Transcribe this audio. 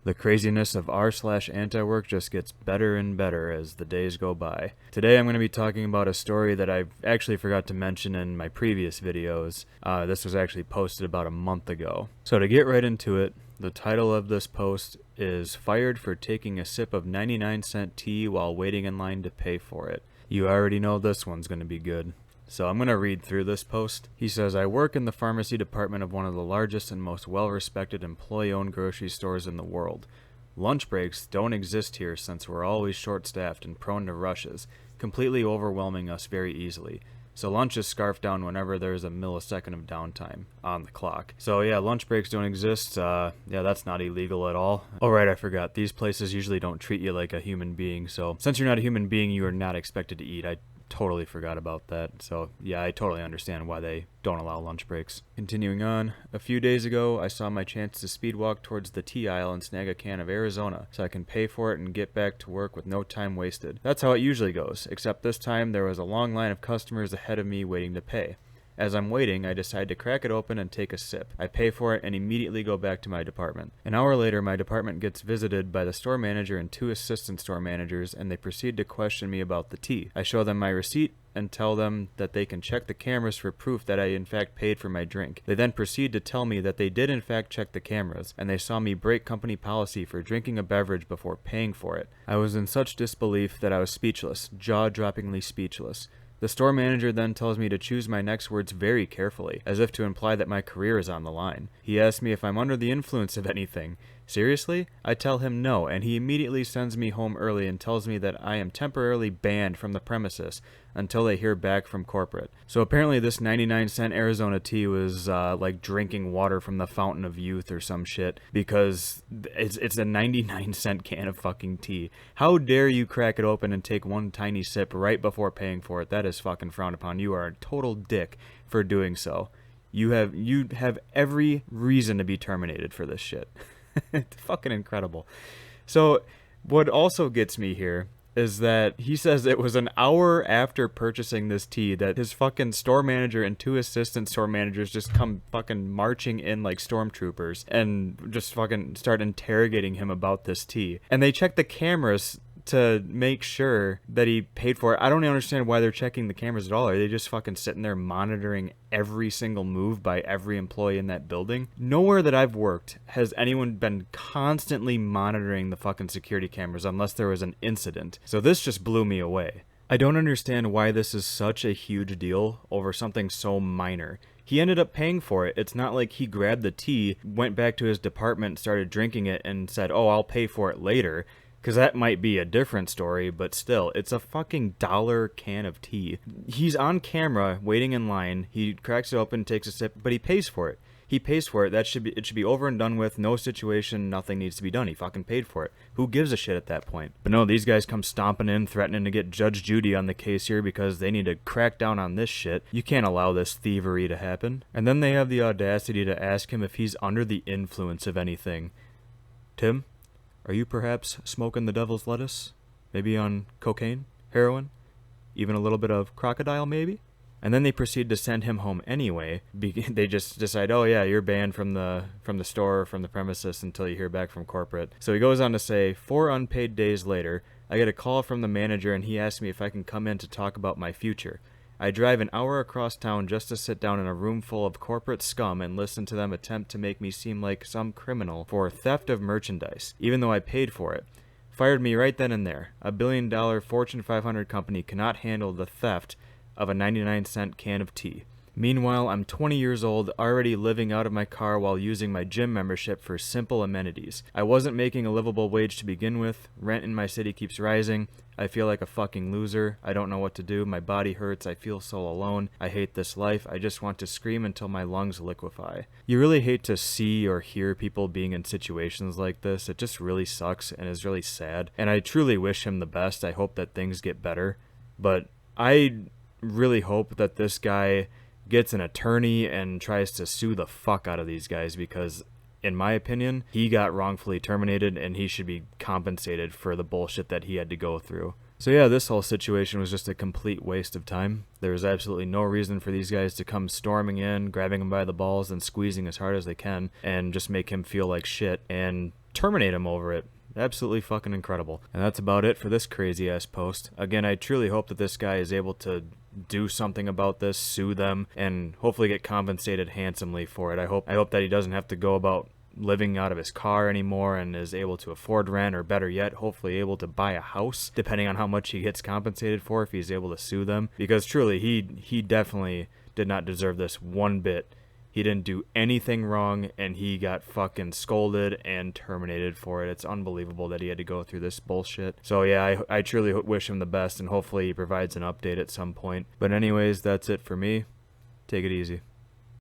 The craziness of r/anti-work just gets better and better as the days go by. Today I'm going to be talking about a story that I actually forgot to mention in my previous videos. This was actually posted about a month ago. So to get right into it, the title of this post is "Fired for Taking a Sip of 99-cent Tea While Waiting in Line to Pay for It." You already know this one's going to be good. So I'm going to read through this post. He says, "I work in the pharmacy department of one of the largest and most well-respected employee-owned grocery stores in the world. Lunch breaks don't exist here since we're always short-staffed and prone to rushes, completely overwhelming us very easily. So lunch is scarfed down whenever there's a millisecond of downtime on the clock." So yeah, lunch breaks don't exist. Yeah, that's not illegal at all. Oh right, I forgot. These places usually don't treat you like a human being. So since you're not a human being, you are not expected to eat. I totally forgot about that. So yeah, I totally understand why they don't allow lunch breaks. Continuing on, "A few days ago, I saw my chance to speed walk towards the tea aisle and snag a can of Arizona so I can pay for it and get back to work with no time wasted. That's how it usually goes, except this time there was a long line of customers ahead of me waiting to pay. As I'm waiting, I decide to crack it open and take a sip. I pay for it and immediately go back to my department. An hour later, my department gets visited by the store manager and two assistant store managers, and they proceed to question me about the tea. I show them my receipt and tell them that they can check the cameras for proof that I in fact paid for my drink. They then proceed to tell me that they did in fact check the cameras, and they saw me break company policy for drinking a beverage before paying for it. I was in such disbelief that I was speechless, jaw-droppingly speechless. The store manager then tells me to choose my next words very carefully, as if to imply that my career is on the line. He asks me if I'm under the influence of anything. Seriously? I tell him no, and he immediately sends me home early and tells me that I am temporarily banned from the premises until they hear back from corporate." So apparently this 99-cent Arizona tea was like drinking water from the fountain of youth or some shit, because it's a 99-cent can of fucking tea. How dare you crack it open and take one tiny sip right before paying for it? That is fucking frowned upon. You are a total dick for doing so. You have every reason to be terminated for this shit. It's fucking incredible. So what also gets me here is that he says it was an hour after purchasing this tea that his fucking store manager and two assistant store managers just come fucking marching in like stormtroopers and just fucking start interrogating him about this tea. And they check the cameras to make sure that he paid for it. I don't understand why they're checking the cameras at all. Are they just fucking sitting there monitoring every single move by every employee in that building? Nowhere that I've worked has anyone been constantly monitoring the fucking security cameras unless there was an incident. So this just blew me away. I don't understand why this is such a huge deal over something so minor. He ended up paying for it. It's not like he grabbed the tea, went back to his department, started drinking it, and said, "Oh, I'll pay for it later." Because that might be a different story, but still, it's a fucking dollar can of tea. He's on camera, waiting in line, he cracks it open, takes a sip, but he pays for it. He pays for it. It should be over and done with, no situation, nothing needs to be done. He fucking paid for it. Who gives a shit at that point? But no, these guys come stomping in, threatening to get Judge Judy on the case here because they need to crack down on this shit. You can't allow this thievery to happen. And then they have the audacity to ask him if he's under the influence of anything. Tim? Are you perhaps smoking the devil's lettuce? Maybe on cocaine? Heroin? Even a little bit of crocodile, maybe? And then they proceed to send him home anyway. They just decide, "Oh yeah, you're banned from the store, from the premises until you hear back from corporate." So he goes on to say, 4 unpaid days later, I get a call from the manager and he asks me if I can come in to talk about my future. I drive an hour across town just to sit down in a room full of corporate scum and listen to them attempt to make me seem like some criminal for theft of merchandise, even though I paid for it. Fired me right then and there. A billion-dollar Fortune 500 company cannot handle the theft of a 99-cent can of tea. Meanwhile, I'm 20 years old, already living out of my car while using my gym membership for simple amenities. I wasn't making a livable wage to begin with. Rent in my city keeps rising. I feel like a fucking loser. I don't know what to do. My body hurts. I feel so alone. I hate this life. I just want to scream until my lungs liquefy." You really hate to see or hear people being in situations like this. It just really sucks and is really sad. And I truly wish him the best. I hope that things get better. But I really hope that this guy gets an attorney and tries to sue the fuck out of these guys, because in my opinion, he got wrongfully terminated and he should be compensated for the bullshit that he had to go through. So yeah, this whole situation was just a complete waste of time. There was absolutely no reason for these guys to come storming in, grabbing him by the balls and squeezing as hard as they can and just make him feel like shit and terminate him over it. Absolutely fucking incredible. And that's about it for this crazy ass post. Again, I truly hope that this guy is able to do something about this, sue them, and hopefully get compensated handsomely for it. I hope that he doesn't have to go about living out of his car anymore and is able to afford rent, or better yet, hopefully able to buy a house, depending on how much he gets compensated for if he's able to sue them. Because truly, he definitely did not deserve this one bit. He didn't do anything wrong, and he got fucking scolded and terminated for it. It's unbelievable that he had to go through this bullshit. So yeah, I truly wish him the best, and hopefully he provides an update at some point. But anyways, that's it for me. Take it easy.